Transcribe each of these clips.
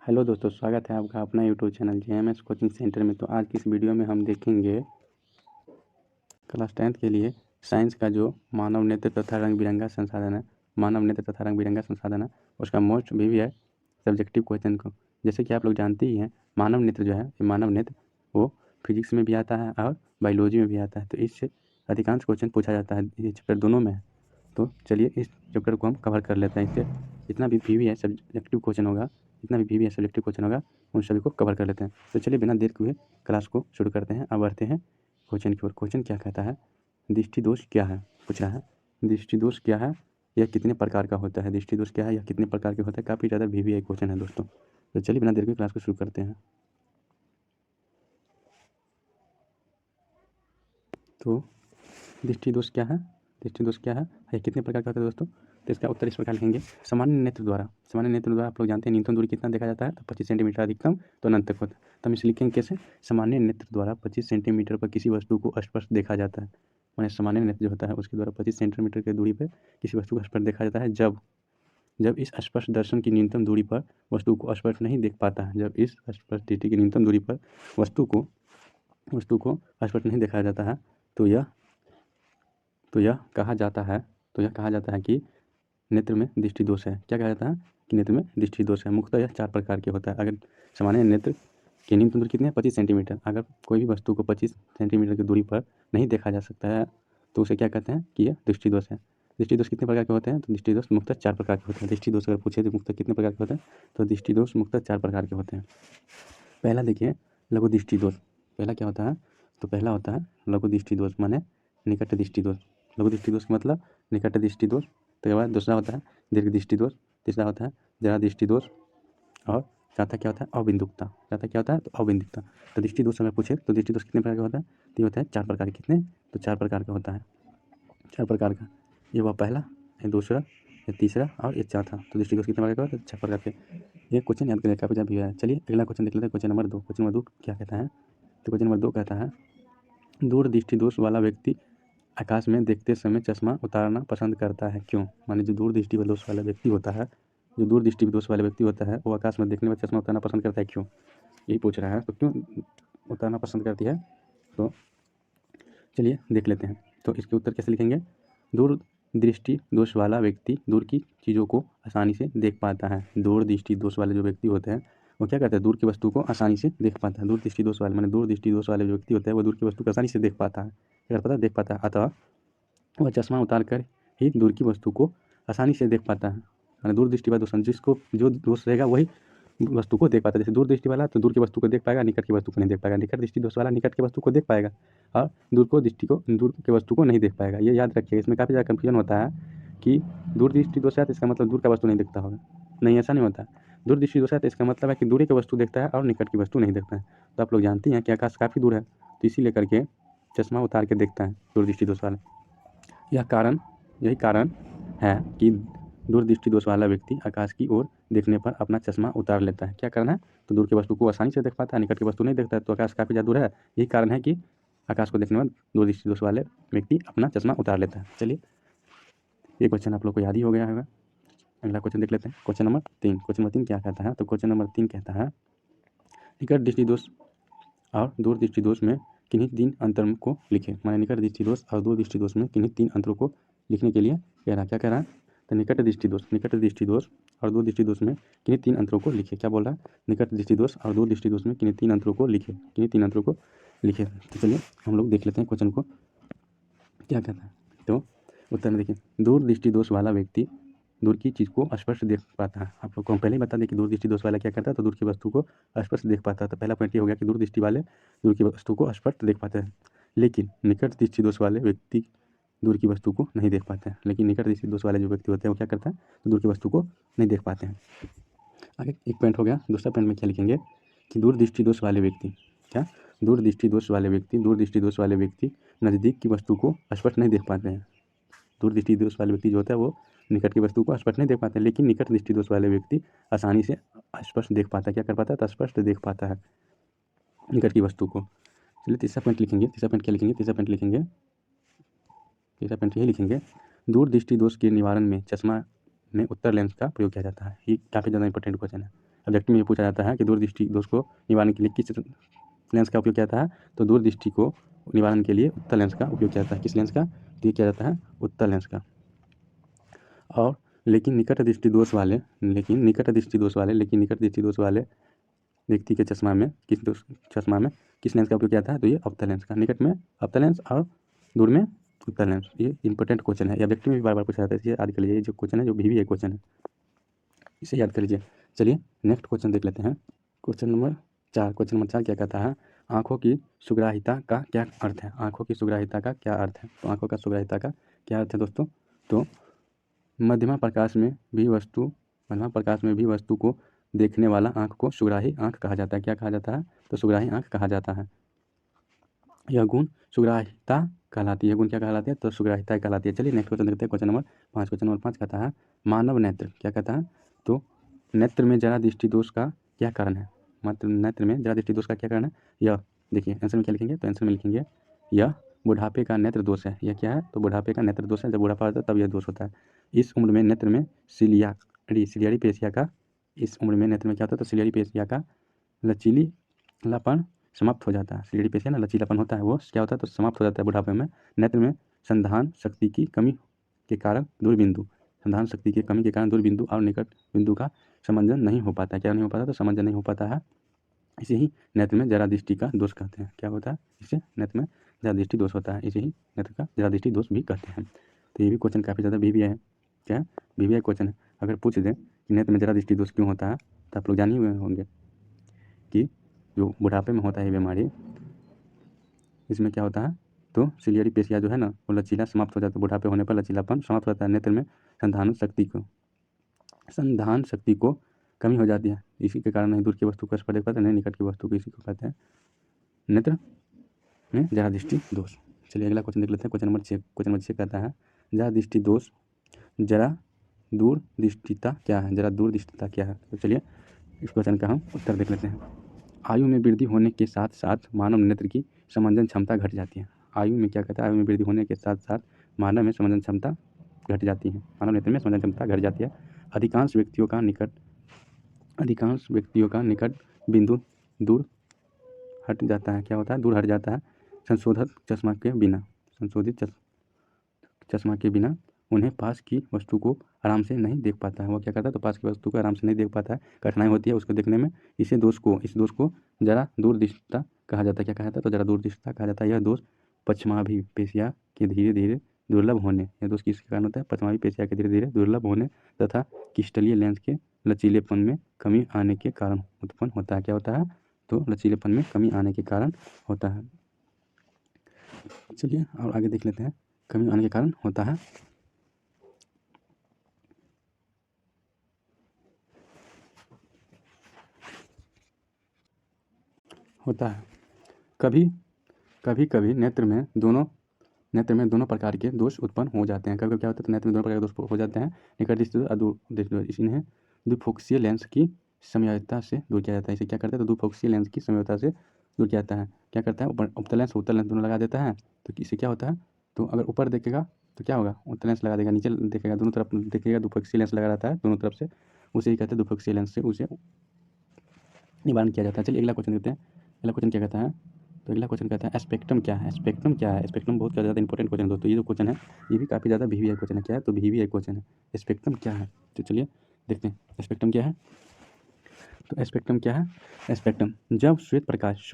Hello दोस्तों, स्वागत है आपका अपना YouTube channel JMS coaching centre में। तो आज की इस वीडियो में हम देखेंगे क्लास 10th के लिए साइंस का जो मानव नेत्र तथा रंग बिरंगा संसाधन है, मानव नेत्र तथा रंग बिरंगा संसाधन है, उसका मोस्ट भी है सब्जेक्टिव क्वेश्चन को। जैसे कि आप लोग जानते ही हैं, मानव नेत्र जो है, ये मानव नेत्र वो फिजिक्स में भी आता है और बायोलॉजी में भी आता है। तो इससे अधिकांश क्वेश्चन पूछा जाता है, ये चैप्टर दोनों में है। तो चलिए इस चैप्टर को हम कवर कर लेते हैं। इससे जितना भी वी है सब्जेक्टिव क्वेश्चन होगा, जितना भी वी है सब्जेक्टिव क्वेश्चन होगा, उन सभी को कवर कर लेते हैं। तो चलिए बिना देर हुए क्लास को शुरू करते हैं। अब बढ़ते हैं क्वेश्चन की ओर। क्वेश्चन क्या कहता है, दृष्टि दोष क्या है, पूछ रहा है दृष्टि दोष क्या है, यह कितने प्रकार का होता है। दृष्टि दोष क्या है, यह कितने प्रकार के होता है। काफ़ी ज़्यादा वी क्वेश्चन है दोस्तों। तो चलिए बिना देर के क्लास को शुरू करते हैं। तो दृष्टि दोष क्या है, दृष्टि दोष क्या है, यह कितने प्रकार का होता है दोस्तों। तो इसका उत्तर इस प्रकार लिखेंगे, सामान्य नेत्र द्वारा। सामान्य नेत्र द्वारा आप लोग जानते हैं न्यूनतम दूरी कितना देखा जाता है, तो 25 सेंटीमीटर, अधिकतम तो अनंत तक होता है। तो हम इसे लिखेंगे कैसे, सामान्य नेत्र द्वारा 25 सेंटीमीटर पर किसी वस्तु को स्पष्ट देखा जाता है। मैंने सामान्य नेत्र जो होता है उसके द्वारा 25 सेंटीमीटर की दूरी पर किसी वस्तु को स्पष्ट देखा जाता है जब इस स्पष्ट दर्शन की न्यूनतम दूरी पर वस्तु को स्पष्ट नहीं देख पाता है। जब इस स्पष्ट दृष्टि की न्यूनतम दूरी पर वस्तु को स्पष्ट नहीं देखा जाता है तो यह कहा जाता है कि नेत्र में दृष्टि दोष है। क्या कहा जाता है कि नेत्र में दृष्टि दोष है। मुख्यतः यह 4 प्रकार के होता है। अगर सामान्य नेत्र की न्यूनतम दूरी कितनी है, 25 सेंटीमीटर। अगर कोई भी वस्तु को 25 सेंटीमीटर की दूरी पर नहीं देखा जा सकता है तो उसे क्या कहते हैं कि यह दृष्टि दोष है। दृष्टि दोष कितने प्रकार के होते हैं, तो दृष्टि दोष मुख्यतः 4 प्रकार के होते हैं। दृष्टि दोष अगर पूछे तो मुख्यतः कितने प्रकार के होते हैं, तो दृष्टि दोष मुख्यतः 4 प्रकार के होते हैं। पहला देखिए, लघु दृष्टि दोष। पहला क्या होता है, तो पहला होता है लघु दृष्टि दोष, माने निकट दृष्टि दोष। लघु दृष्टि दोष का मतलब निकट दृष्टि दोष। तो बाद दूसरा होता है दीर्घ दृष्टि दोष, तीसरा होता है जरा दृष्टि दोष, और चौथा क्या होता है, अबिंदुकता। चौथा क्या होता है, तो अबिंदुकता। तो दृष्टि दोष अगर पूछे तो दृष्टि दोष कितने प्रकार का होता है, तो ये होता है 4 प्रकार के। कितने, तो 4 प्रकार का होता है, 4 प्रकार का। ये हुआ पहला, ये दूसरा, ये तीसरा और ये चौथा। तो दृष्टि दोष कितने प्रकार का होता है, 4 प्रकार के। ये क्वेश्चन याद करने का काफ़ी भी है। चलिए अगला क्वेश्चन देख लेते हैं, क्वेश्चन नंबर 2। क्वेश्चन नंबर 2 क्या कहता है, तो क्वेश्चन नंबर 2 कहता है, दूर दृष्टि दोष वाला व्यक्ति आकाश में देखते समय चश्मा उतारना पसंद करता है, क्यों। माने जो दूर दृष्टि दोष वाला व्यक्ति होता है, जो दूर दृष्टि दोष वाला व्यक्ति होता है, वो आकाश में देखने में चश्मा उतारना पसंद करता है, क्यों, यही पूछ रहा है। तो क्यों उतारना पसंद करती है, तो चलिए देख लेते हैं। तो इसके उत्तर कैसे लिखेंगे, दूर दृष्टि दोष वाला व्यक्ति दूर की चीज़ों को आसानी से देख पाता है। दूर दृष्टि दोष वाले जो व्यक्ति होते हैं वो क्या करते हैं, दूर की वस्तु को आसानी से देख पाता है। दूर दृष्टि दोष वाले माने दूर दृष्टि दोष वाले जो व्यक्ति होते हैं वो दूर की वस्तु को आसानी से देख पाता है, क्या पता देख पाता है। अतः वह चश्मा उतार कर ही दूर की वस्तु को आसानी से देख पाता है। माने दूर दृष्टि वाला दोष, जिसको जो दोष रहेगा वही वस्तु को देख पाता है। जैसे दूर दृष्टि वाला तो दूर की वस्तु को देख पाएगा, निकट की वस्तु को नहीं देख पाएगा। निकट दृष्टि दोष वाला निकट की वस्तु को देख पाएगा और दूर की वस्तु को नहीं देख पाएगा। ये याद रखिएगा, इसमें काफ़ी ज़्यादा कन्फ्यूजन होता है कि दूर दृष्टि दोष है तो इसका मतलब दूर का वस्तु नहीं दिखता होगा। नहीं, ऐसा नहीं होता है। दूर दृष्टि दोष है तो इसका मतलब है कि दूरी की वस्तु देखता है और निकट की वस्तु नहीं देखता है। तो आप लोग जानते हैं कि आकाश काफ़ी दूर है, तो इसी लेकर के चश्मा उतार के देखता है दूर दृष्टि दोष वाला। यही कारण है कि दूर दृष्टि दोष वाला व्यक्ति आकाश की ओर देखने पर अपना चश्मा उतार लेता है। क्या कारण है, तो दूर की वस्तु को आसानी से देख पाता है, निकट की वस्तु नहीं देखता है, तो आकाश काफ़ी ज़्यादा दूर है। यही कारण है कि आकाश को देखने में दूर दृष्टि दोष वाले व्यक्ति अपना चश्मा उतार लेता है। चलिए ये क्वेश्चन आप लोग को याद ही हो गया होगा। अगला क्वेश्चन देख लेते हैं, क्वेश्चन नंबर 3। क्वेश्चन नंबर 3 क्या कहता है, तो क्वेश्चन नंबर 3 कहता है, निकट दृष्टि दोष और दूर दृष्टि दोष में किन्हीं 3 अंतर को लिखें। माने निकट दृष्टि दोष और दूर दृष्टि दोष में किन्हीं 3 अंतरों को लिखने के लिए कह रहा है। क्या कह रहा है, तो निकट दृष्टि दोष और दूर दृष्टि दोष में किन्हीं 3 अंतरों को लिखे। क्या बोल रहा है, निकट दृष्टि दोष और दूर दृष्टि दोष में किन्हीं 3 अंतरों को लिखे, किन्हीं 3 अंतरों को लिखे। तो चलिए हम लोग देख लेते हैं क्वेश्चन को क्या कहता है। तो उत्तर में देखिए, दूर दृष्टि दोष वाला व्यक्ति दूर की चीज़ को स्पष्ट देख पाता है। आप लोग को हम पहले ही बता दें कि दूर दृष्टि दोष वाला क्या करता है, तो दूर की वस्तु को स्पष्ट देख पाता है। तो पहला पॉइंट ये हो गया कि दूर दृष्टि वाले दूर की वस्तु को स्पष्ट देख पाते हैं, लेकिन निकट दृष्टि दोष वाले व्यक्ति दूर की वस्तु को नहीं देख पाते हैं। लेकिन निकट दृष्टि दोष वाले जो व्यक्ति होते हैं वो क्या करता है, तो दूर की वस्तु को नहीं देख पाते हैं। आगे एक पॉइंट हो गया। दूसरा पॉइंट में क्या लिखेंगे कि दूर दृष्टि दोष वाले व्यक्ति दूर दृष्टि दोष वाले व्यक्ति नज़दीक की वस्तु को स्पष्ट नहीं देख पाते हैं। दूर दृष्टि दोष वाले व्यक्ति जो होता है वो निकट की वस्तु को स्पष्ट नहीं देख पाते, लेकिन निकट दृष्टि दोष वाले व्यक्ति आसानी से स्पष्ट देख पाता है। क्या कर पाता है, तो स्पष्ट देख पाता है निकट की वस्तु को। चलिए तीसरा पॉइंट लिखेंगे। तीसरा पॉइंट यही लिखेंगे, दूर दृष्टि दोष के निवारण में चश्मा में उत्तर लेंस का प्रयोग किया जाता है। ये काफ़ी ज़्यादा इंपॉर्टेंट क्वेश्चन है। ऑब्जेक्टिव में ये पूछा जाता है कि दूरदृष्टि दोष को निवारण के लिए किस लेंस का उपयोग किया जाता है, तो दूरदृष्टि को निवारण के लिए उत्तल लेंस का उपयोग किया जाता है। किस लेंस का उपयोग किया जाता है? उत्तल लेंस का। और लेकिन निकट दृष्टि दोष वाले व्यक्ति के चश्मा में किस लेंस का उपयोग किया जाता है? तो ये अवतल लेंस का। निकट में अवतल लेंस और दूर में उत्तल लेंस। ये इंपॉर्टेंट क्वेश्चन है, ये ऑब्जेक्टिव में भी बार बार पूछा जाता है, इसे याद कर लीजिए। ये जो क्वेश्चन है जो भी क्वेश्चन है, इसे याद कर लीजिए। चलिए नेक्स्ट क्वेश्चन देख लेते हैं। क्वेश्चन नंबर 4 क्या कहता है? आँखों की सुग्राहिता का क्या अर्थ है? आँखों की सुग्राहिता का क्या अर्थ है? तो आँखों का सुग्राहिता का क्या अर्थ है दोस्तों? तो मध्यमा प्रकाश में भी वस्तु को देखने वाला आँख को सुग्राही आँख कहा जाता है। क्या कहा जाता है? तो सुग्राही आँख कहा जाता है। यह गुण सुग्राहिता कहलाती है। गुण क्या कहलाती है? तो सुग्राहिता कहलाती है। चलिए नेक्स्ट क्वेश्चन देखते हैं। क्वेश्चन नंबर 5 कहता है मानव नेत्र। क्या कहता है? तो नेत्र में जरा दृष्टि दोष का क्या कारण है? नेत्र में जरा दृष्टि दोष का क्या कारण है? यह देखिए आंसर में क्या लिखेंगे? तो आंसर में लिखेंगे यह बुढ़ापे का नेत्र दोष है। यह क्या है? तो बुढ़ापे का नेत्र दोष है। जब बुढ़ापा होता है तब यह दोष होता है। इस उम्र में नेत्र में सिलियरी पेशिया का इस उम्र में नेत्र में क्या होता है? तो सिलियरी पेशिया का लचीलापन समाप्त हो जाता है। सिलियरी पेशिया ना लचीलापन होता है, वो क्या होता है? तो समाप्त हो जाता है बुढ़ापे में। नेत्र में संधान शक्ति की कमी के कारण दूरबिंदु और निकट बिंदु का समंजन नहीं हो पाता। क्या नहीं हो पाता? तो समंजन नहीं हो पाता है। इसे ही नेत्र में जरा दृष्टि का दोष कहते हैं। क्या होता है? इसे नेत्र में जरा दृष्टि दोष होता है। इसे ही नेत्र का जरा दृष्टि दोष भी कहते हैं। तो ये भी क्वेश्चन काफ़ी ज़्यादा VVI है। क्या VVI क्वेश्चन है? अगर पूछ दें कि नेत्र में जरा दृष्टि दोष क्यों होता है, तो आप लोग जान ही हुए होंगे कि जो बुढ़ापे में होता है ये बीमारी, इसमें क्या होता है? तो सिलियरी पेशिया जो है ना, वो लचीला समाप्त हो जाता है। बुढ़ापे होने पर लचीलापन समाप्त हो जाता है। नेत्र में संधान शक्ति को कमी हो जाती है। इसी के कारण नहीं दूर की वस्तु को स्पर्श देख पाते, नहीं निकट की वस्तु को, इसी को कहते हैं नेत्र में जरा दृष्टि दोष। चलिए अगला क्वेश्चन देख लेते हैं। क्वेश्चन नंबर 6 कहता है जरा दृष्टि दोष जरा दूरदृष्टिता क्या है? जरा दूरदृष्टिता क्या है? तो चलिए इस क्वेश्चन का हम उत्तर देख लेते हैं। आयु में वृद्धि होने के साथ साथ मानव नेत्र की समंजन क्षमता घट जाती है। आयु में क्या कहता है? आयु में वृद्धि होने के साथ साथ मानव में समंजन क्षमता घट जाती है। मानव नेत्र में समंजन क्षमता घट जाती है। अधिकांश व्यक्तियों का निकट बिंदु दूर हट जाता है। क्या होता है? दूर हट जाता है। संशोधित चश्मा के बिना उन्हें पास की वस्तु को आराम से नहीं देख पाता है। वो क्या करता है? तो पास की वस्तु को आराम से नहीं देख पाता है, कठिनाई होती है उसको देखने में। इस दोष को जरा दूरदृष्टिता कहा जाता है। क्या कहा जाता है? तो जरा दूरदृष्टिता कहा जाता है। यह दोष पश्चमाभि पेशिया के धीरे धीरे दुर्लभ होने, यह दोष किसके कारण होता है? पश्चमाभि पेशिया के धीरे धीरे दुर्लभ होने तथा क्रिस्टलीय लेंस के लचीलेपन में कमी आने के कारण उत्पन्न होता है। क्या होता है? तो लचीलेपन में कमी आने के कारण होता है। चलिए और आगे देख लेते हैं। कमी आने के कारण होता है। कभी नेत्र में दोनों प्रकार के दोष उत्पन्न हो जाते हैं। कभी क्या होता है? तो नेत्र में दोनों प्रकार के दोष हो जाते हैं। निकट दृष्टि दोष और दूरदृष्टि दोष। इन्हें द्विफोकसीय लेंस की समयता से दूर किया जाता है। इसे क्या करता है? तो द्विफोकसीय लेंस की समयता से दूर किया जाता है। क्या करता है? उत्तल लेंस दोनों लगा देता है। तो इससे क्या होता है? तो अगर ऊपर देखेगा तो क्या होगा? उत्तल लेंस लगा देगा, नीचे देखेगा दोनों तरफ देखेगा द्विफोकसीय लेंस लगा रहता है दोनों तरफ से, उसे ही कहते हैं द्विफोकसीय लेंस से उसे निवारण किया जाता है। चलिए अगला क्वेश्चन देखते हैं। अगला क्वेश्चन क्या कहता है? तो अगला क्वेश्चन कहता है स्पेक्ट्रम क्या है? स्पेक्ट्रम बहुत ज़्यादा इंपॉर्टेंट क्वेश्चन है दोस्तों। ये जो क्वेश्चन है ये भी काफ़ी ज़्यादा VVI क्वेश्चन है। क्या है? तो VVI क्वेश्चन है। स्पेक्ट्रम क्या है? तो चलिए देखते हैं स्पेक्ट्रम क्या है। तो स्पेक्ट्रम क्या है? स्पेक्ट्रम जब श्वेत प्रकाश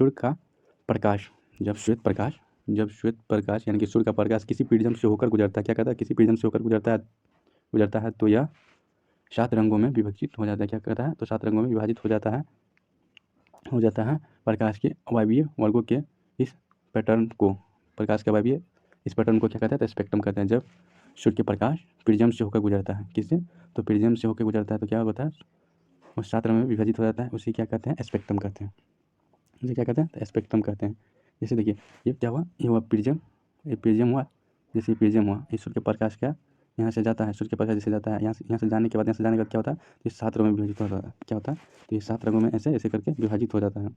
यानी कि सूर्य का प्रकाश किसी प्रिज्म से होकर गुजरता है। क्या कहता है? किसी प्रिज्म से होकर गुजरता है तो यह 7 रंगों में विभाजित हो जाता है। क्या कहता है? तो 7 रंगों में विभाजित हो जाता है। प्रकाश के अवायवीय वर्गों के इस पैटर्न को क्या कहता है? तो स्पेक्ट्रम कहते हैं। जब सूर्य के प्रकाश प्रिज्म से होकर गुजरता है, किससे? तो प्रिज्म से होकर गुजरता है तो क्या होता है? वो 7 रंगों में विभाजित हो जाता है। उसे क्या कहते हैं? स्पेक्ट्रम कहते हैं। इसे क्या कहते हैं? तो स्पेक्ट्रम कहते हैं। जैसे देखिए ये क्या हुआ? ये हुआ प्रिज्म, हुआ। जैसे प्रिज्म हुआ, इस सूर्य के प्रकाश क्या यहाँ से जाता है, सूर्य के प्रकाश जैसे जाता है, यहाँ से जाने के बाद क्या होता है? तो ये 7 रंगों में विभाजित हो जाता है। क्या होता है? तो ये 7 रंगों में ऐसे करके विभाजित हो जाता है।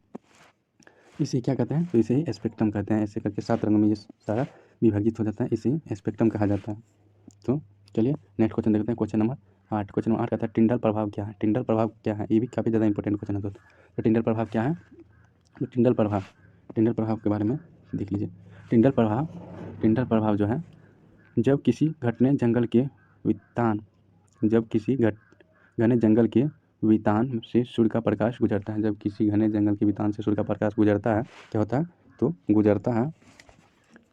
इसे क्या कहते हैं? तो इसे ही स्पेक्ट्रम कहते हैं। ऐसे करके 7 रंगों में ये सारा विभाजित हो जाता है, इसे स्पेक्ट्रम कहा जाता है। तो चलिए नेक्स्ट क्वेश्चन देखते हैं। क्वेश्चन नंबर 8 क्वेश्चन नंबर 8 कहता है टिंडल प्रभाव क्या है। टिंडल प्रभाव क्या है, ये भी काफ़ी ज़्यादा इंपॉर्टेंट क्वेश्चन है दोस्तों। तो टिंडल प्रभाव क्या है, तो टिंडल प्रभाव के बारे में देख लीजिए। टिंडल प्रभाव जो है, जब किसी घने जंगल के वितान से सूर्य का प्रकाश गुजरता है, जब किसी घने जंगल के वितान से सूर्य का प्रकाश गुजरता है, क्या होता है, तो गुजरता है,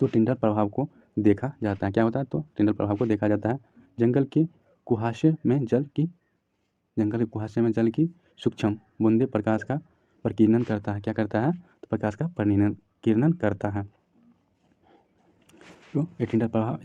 तो टिंडल प्रभाव को देखा जाता है। क्या होता है, तो टिंडल प्रभाव को देखा जाता है। जंगल के कुहासे में जल की सूक्ष्म बूंदे प्रकाश का प्रकीर्णन करता है। क्या करता है, तो प्रकाश का किरणन करता है। तो ये टिंडल प्रभाव